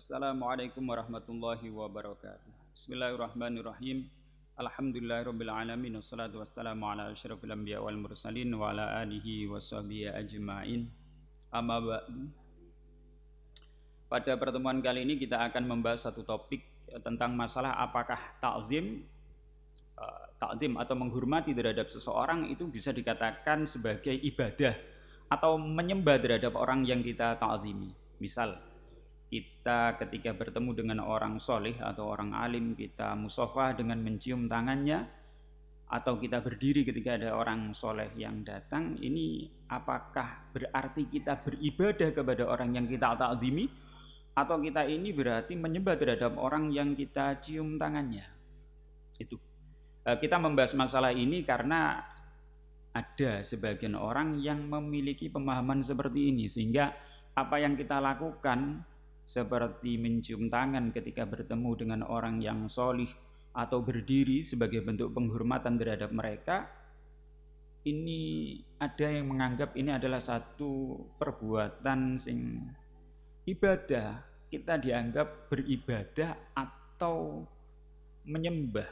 Assalamualaikum warahmatullahi wabarakatuh. Bismillahirrahmanirrahim. Alhamdulillahirabbil alamin wassalatu wassalamu ala asyrofil anbiya wal mursalin wa ala alihi washabihi ajmain. Amma ba'du. Pada pertemuan kali ini kita akan membahas satu topik tentang masalah apakah takzim atau menghormati terhadap seseorang itu bisa dikatakan sebagai ibadah atau menyembah terhadap orang yang kita takzimi. Misal kita ketika bertemu dengan orang soleh atau orang alim, kita musafah dengan mencium tangannya, atau kita berdiri ketika ada orang soleh yang datang, ini apakah berarti kita beribadah kepada orang yang kita takzimi, atau kita ini berarti menyembah terhadap orang yang kita cium tangannya? Itu kita membahas masalah ini karena ada sebagian orang yang memiliki pemahaman seperti ini, sehingga apa yang kita lakukan seperti mencium tangan ketika bertemu dengan orang yang solih atau berdiri sebagai bentuk penghormatan terhadap mereka, ini ada yang menganggap ini adalah satu perbuatan sing ibadah. Kita dianggap beribadah atau menyembah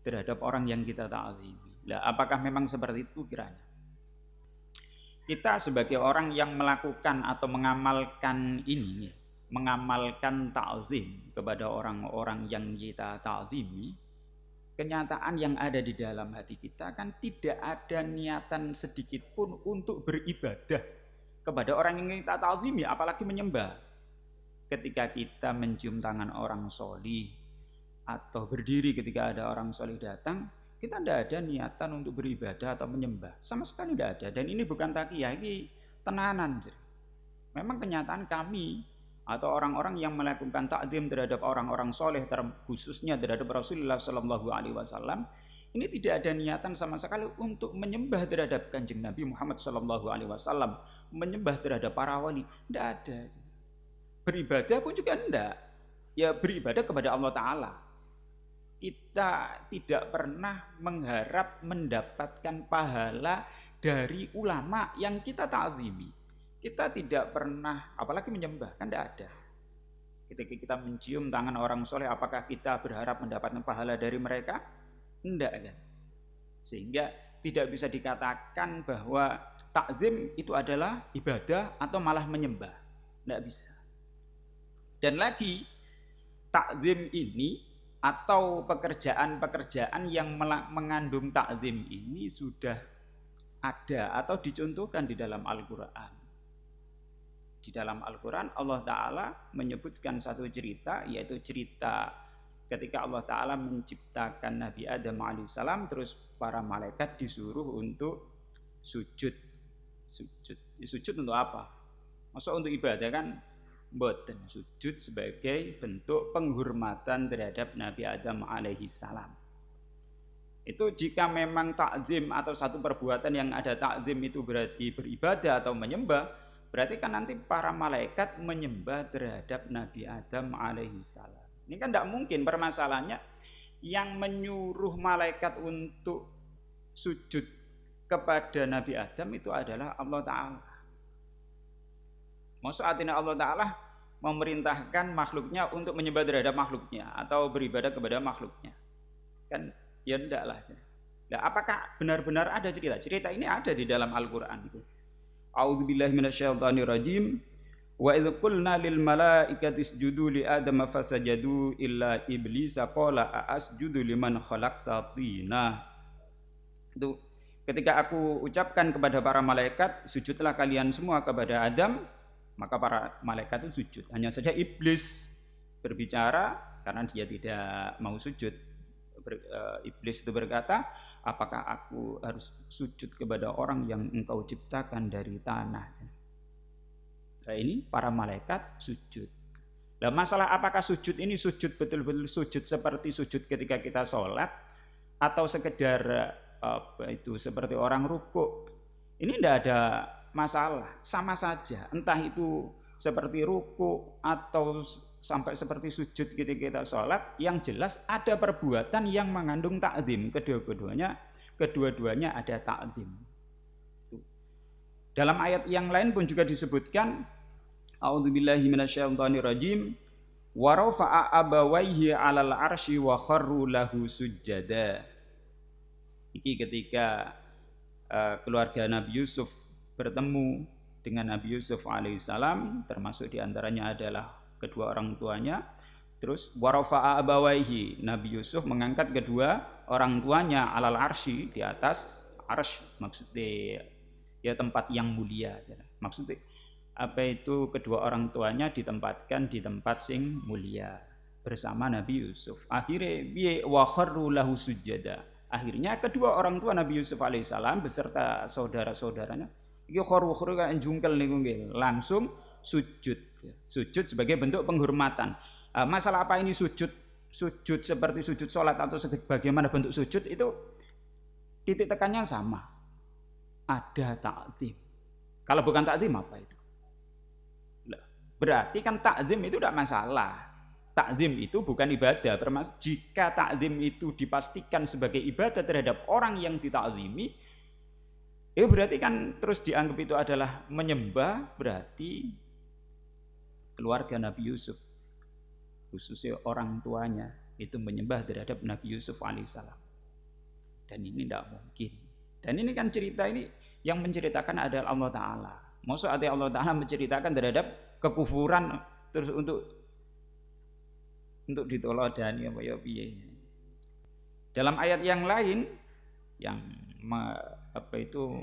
terhadap orang yang kita ta'zimi. Nah, apakah memang seperti itu kiranya? Kita sebagai orang yang melakukan atau mengamalkan ini, mengamalkan ta'zim kepada orang-orang yang kita ta'zimi, kenyataan yang ada di dalam hati kita kan tidak ada niatan sedikit pun untuk beribadah kepada orang yang kita ta'zimi, apalagi menyembah. Ketika kita mencium tangan orang solih atau berdiri ketika ada orang solih datang, kita tidak ada niatan untuk beribadah atau menyembah, sama sekali tidak ada. Dan ini bukan takiyah, ini tenanan. Memang kenyataan kami atau orang-orang yang melakukan takzim terhadap orang-orang soleh, khususnya terhadap Rasulullah Sallallahu Alaihi Wasallam, ini tidak ada niatan sama sekali untuk menyembah terhadap Kanjeng Nabi Muhammad Sallallahu Alaihi Wasallam, menyembah terhadap para wali, tidak ada. Beribadah pun juga tidak. Ya beribadah kepada Allah Taala. Kita tidak pernah mengharap mendapatkan pahala dari ulama yang kita takzimi. Kita tidak pernah, apalagi menyembah, kan tidak ada. Ketika kita mencium tangan orang soleh, apakah kita berharap mendapatkan pahala dari mereka? Tidak kan. Sehingga tidak bisa dikatakan bahwa takzim itu adalah ibadah atau malah menyembah. Tidak bisa. Dan lagi, takzim ini atau pekerjaan-pekerjaan yang mengandung takzim ini sudah ada atau dicontohkan di dalam Al-Quran. Di dalam Al-Quran Allah Ta'ala menyebutkan satu cerita, yaitu cerita ketika Allah Ta'ala menciptakan Nabi Adam AS, terus para malaikat disuruh untuk sujud. Sujud untuk apa? Maksud untuk ibadah kan? Mboten. Sujud sebagai bentuk penghormatan terhadap Nabi Adam AS. Itu jika memang takzim atau satu perbuatan yang ada takzim itu berarti beribadah atau menyembah, berarti kan nanti para malaikat menyembah terhadap Nabi Adam alaihissalam. Ini kan tidak mungkin. Permasalahannya yang menyuruh malaikat untuk sujud kepada Nabi Adam itu adalah Allah Ta'ala. Maksud artinya Allah Ta'ala memerintahkan makhluknya untuk menyembah terhadap makhluknya atau beribadah kepada makhluknya. Kan ya tidak lah. Nah, apakah benar-benar ada cerita? Cerita ini ada di dalam Al-Quran itu. A'udzubillahi minasyaitonirrajim. Wa idz qulna lil malaikati isjudu li adama fasajadu illa iblisa qala a'asjudu liman khalaqta tina. Itu ketika aku ucapkan kepada para malaikat, sujudlah kalian semua kepada Adam, maka para malaikat itu sujud. Hanya saja iblis berbicara karena dia tidak mau sujud. Iblis itu berkata, apakah aku harus sujud kepada orang yang engkau ciptakan dari tanah? Nah ini para malaikat sujud. Nah masalah apakah sujud ini sujud betul-betul sujud seperti sujud ketika kita sholat, atau sekedar itu seperti orang rukuk? Ini tidak ada masalah, sama saja. Entah itu seperti rukuk atau sampai seperti sujud ketika kita sholat, yang jelas ada perbuatan yang mengandung takzim. Kedua-duanya ada takzim. Dalam ayat yang lain pun juga disebutkan, A'udzubillahi minasyaitonirrajim, Wa rafa'a abawaihi 'alal 'arsy wa kharru lahu sujada. Iki ketika keluarga Nabi Yusuf bertemu dengan Nabi Yusuf alaihissalam, termasuk diantaranya adalah kedua orang tuanya. Terus warafa'a abawaihi, Nabi Yusuf mengangkat kedua orang tuanya alal arsy, di atas arsy, maksudnya ya tempat yang mulia. Maksudnya apa itu, kedua orang tuanya ditempatkan di tempat sing mulia bersama Nabi Yusuf. Akhirnya biye wa kharru lahu sujada. Akhirnya kedua orang tua Nabi Yusuf alaihissalam beserta saudara-saudaranya iki kharu kan jungkel niku nggih, langsung sujud. Sujud sebagai bentuk penghormatan. Masalah apa ini sujud? Sujud seperti sujud sholat atau bagaimana bentuk sujud itu titik tekannya sama. Ada ta'zim. Kalau bukan ta'zim apa itu? Berarti kan ta'zim itu tidak masalah. Ta'zim itu bukan ibadah. Jika ta'zim itu dipastikan sebagai ibadah terhadap orang yang dita'zimi, itu berarti kan terus dianggap itu adalah menyembah, berarti keluarga Nabi Yusuf, khususnya orang tuanya, itu menyembah terhadap Nabi Yusuf alaihissalam. Dan ini tidak mungkin. Dan ini kan cerita ini yang menceritakan adalah Allah Ta'ala. Maksud Allah Ta'ala menceritakan terhadap kekufuran terus untuk ditolodani apa ya piye. Dalam ayat yang lain yang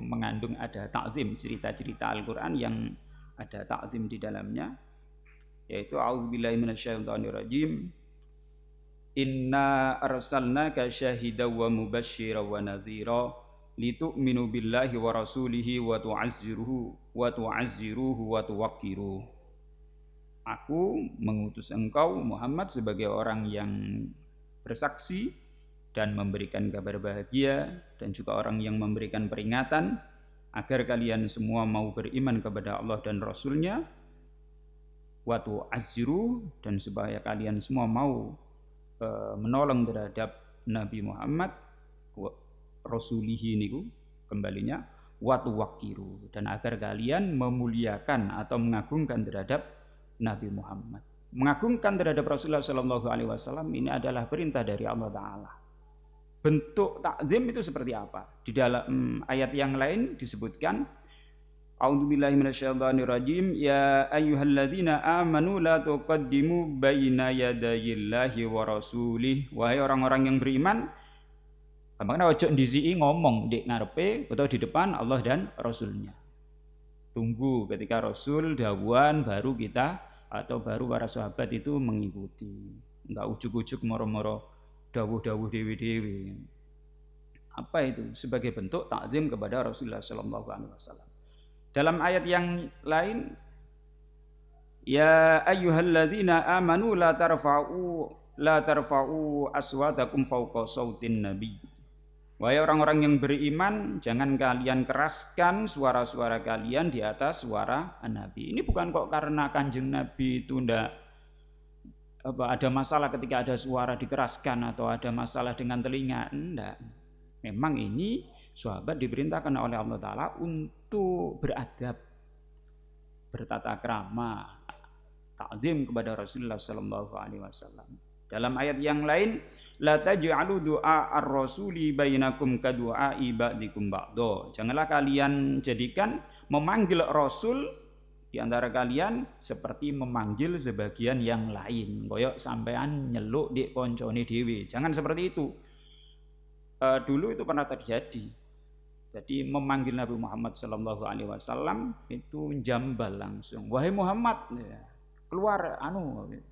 mengandung ada ta'zim, cerita-cerita Al-Qur'an yang ada ta'zim di dalamnya, yaitu a'udzubillahi minasyaitonirrajim. Inna arsalnaka syahidan wa mubasysyiran wa nadhira litu'minu billahi wa rasulihi wa tu'azziruhu wa tuwaqqiruhu. Aku mengutus engkau Muhammad sebagai orang yang bersaksi dan memberikan kabar bahagia, dan juga orang yang memberikan peringatan agar kalian semua mau beriman kepada Allah dan Rasulnya, wa tu'azziru, dan supaya kalian semua mau menolong terhadap Nabi Muhammad, Rasulihi niku kembalinya, wa tuwaqqiru, dan agar kalian memuliakan atau mengagungkan terhadap Nabi Muhammad. Mengagungkan terhadap Rasulullah Sallallahu Alaihi Wasallam ini adalah perintah dari Allah Ta'ala. Bentuk takzim itu seperti apa? Di dalam ayat yang lain disebutkan, A'udzubillahi minasyaitonirrajim, ya ayyuhalladzina amanu la tuqaddimu baina yadayillahi wa rasulih. Wahai orang-orang yang beriman, gampangnya ojo ndisiki ngomong di ngarepe atau di depan Allah dan Rasulnya. Tunggu ketika Rasul dawuhan baru kita atau baru para sahabat itu mengikuti. Enggak ujuk-ujuk moro-moro dawuh-dawuh dewi-dewi. Apa itu? Sebagai bentuk takzim kepada Rasulullah sallallahu alaihi wasallam. Dalam ayat yang lain, ya ayyuhalladzina amanu la tarfa'u aswatakum fawqa sautin nabi. Wahai orang-orang yang beriman, jangan kalian keraskan suara-suara kalian di atas suara Nabi. Ini bukan kok karena Kanjeng Nabi itu ada masalah ketika ada suara dikeraskan atau ada masalah dengan telinga. Enggak. Memang ini sahabat diperintahkan oleh Allah Ta'ala untuk beradab, bertata krama, takzim kepada Rasulullah Sallallahu Alaihi Wasallam. Dalam ayat yang lain, la taj'alu du'a ar-rasuli bainakum ka du'a'i ba'dikum ba'dha. Janganlah kalian jadikan memanggil Rasul di antara kalian seperti memanggil sebagian yang lain. Koyok sampean nyeluk di koncone dhewe. Jangan seperti itu. Dulu itu pernah terjadi. Jadi memanggil Nabi Muhammad sallallahu alaihi wasallam itu jambal langsung. Wahai Muhammad, keluar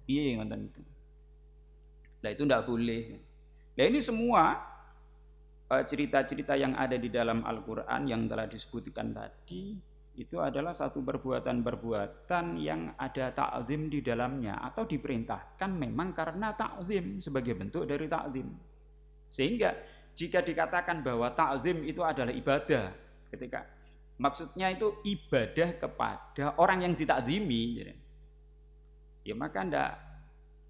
piye ngoten itu. Nah itu tidak boleh. Nah ini semua cerita-cerita yang ada di dalam Al-Quran yang telah disebutkan tadi, itu adalah satu perbuatan-perbuatan yang ada ta'zim di dalamnya, atau diperintahkan memang karena ta'zim, sebagai bentuk dari ta'zim. Sehingga jika dikatakan bahwa ta'zim itu adalah ibadah, ketika maksudnya itu ibadah kepada orang yang ditakzimi, ya maka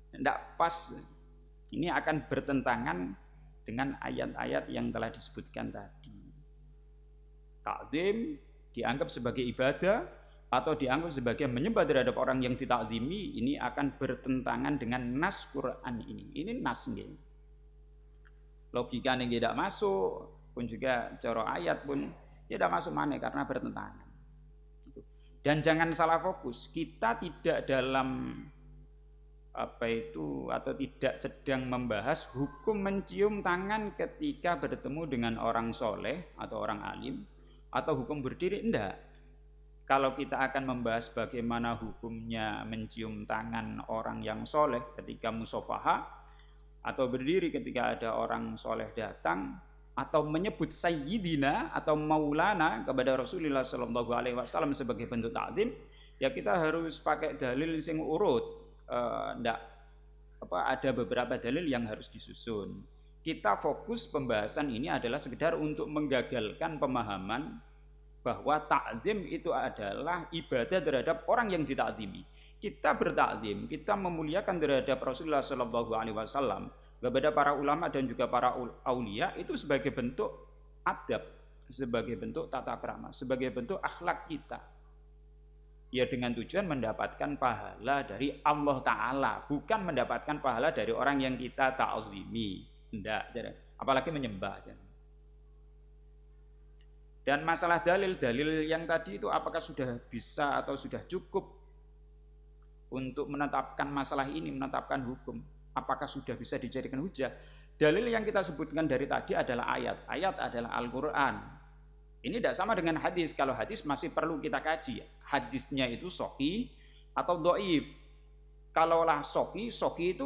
tidak pas. Ini akan bertentangan dengan ayat-ayat yang telah disebutkan tadi. Takzim dianggap sebagai ibadah atau dianggap sebagai menyembah terhadap orang yang ditakzimi, ini akan bertentangan dengan nas Quran ini. Ini nas nggih. Logikanya tidak masuk, pun juga cara ayat pun tidak masuk mana karena bertentangan. Dan jangan salah fokus, kita tidak dalam atau tidak sedang membahas hukum mencium tangan ketika bertemu dengan orang soleh atau orang alim, atau hukum berdiri, enggak. Kalau kita akan membahas bagaimana hukumnya mencium tangan orang yang soleh ketika musafaha, atau berdiri ketika ada orang soleh datang, atau menyebut sayyidina atau maulana kepada Rasulullah SAW sebagai bentuk ta'zim, ya kita harus pakai dalil sing urut. Ada beberapa dalil yang harus disusun. Kita fokus pembahasan ini adalah sekedar untuk menggagalkan pemahaman bahwa ta'zim itu adalah ibadah terhadap orang yang ditakzimi. Kita bertakzim, kita memuliakan terhadap Rasulullah SAW kepada para ulama dan juga para aulia itu sebagai bentuk adab, sebagai bentuk tata krama, sebagai bentuk akhlak kita. Ya dengan tujuan mendapatkan pahala dari Allah Ta'ala, bukan mendapatkan pahala dari orang yang kita ta'zimi. Tidak, apalagi menyembah. Dan masalah dalil yang tadi itu apakah sudah bisa atau sudah cukup untuk menetapkan masalah ini, menetapkan hukum? Apakah sudah bisa dijadikan hujah? Dalil yang kita sebutkan dari tadi adalah ayat. Ayat adalah Al-Quran. Ini tidak sama dengan hadis. Kalau hadis masih perlu kita kaji. Hadisnya itu sahih atau dhaif. Kalaulah sahih itu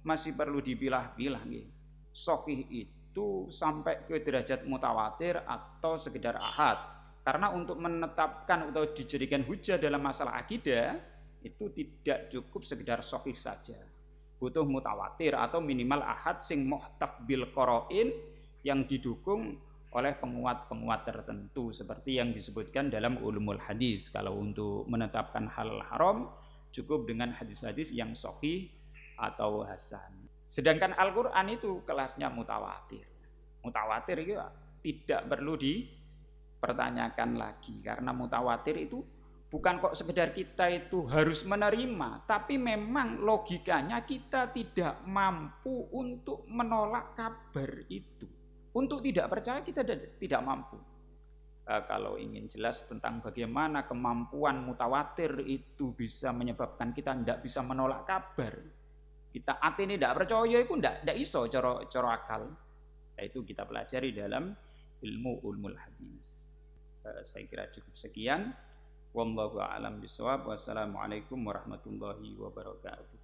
masih perlu dipilah-pilah. Sahih itu sampai ke derajat mutawatir atau sekedar ahad. Karena untuk menetapkan atau dijadikan hujah dalam masalah akidah, itu tidak cukup sekedar sahih saja. Butuh mutawatir atau minimal ahad sing muhtaf bil qara'in yang didukung oleh penguat-penguat tertentu seperti yang disebutkan dalam ulumul hadis. Kalau untuk menetapkan halal haram cukup dengan hadis-hadis yang sahih atau hasan. Sedangkan Al-Qur'an itu kelasnya mutawatir. Mutawatir itu tidak perlu dipertanyakan lagi karena mutawatir itu bukan kok sekedar kita itu harus menerima, tapi memang logikanya kita tidak mampu untuk menolak kabar itu. Untuk tidak percaya kita tidak mampu. Kalau ingin jelas tentang bagaimana kemampuan mutawatir itu bisa menyebabkan kita tidak bisa menolak kabar, kita ini tidak percaya itu tidak iso coro akal. Itu kita pelajari dalam ilmu ulumul hadis. Saya kira cukup sekian. Wallahu a'lam bishawab. Wassalamualaikum warahmatullahi wabarakatuh.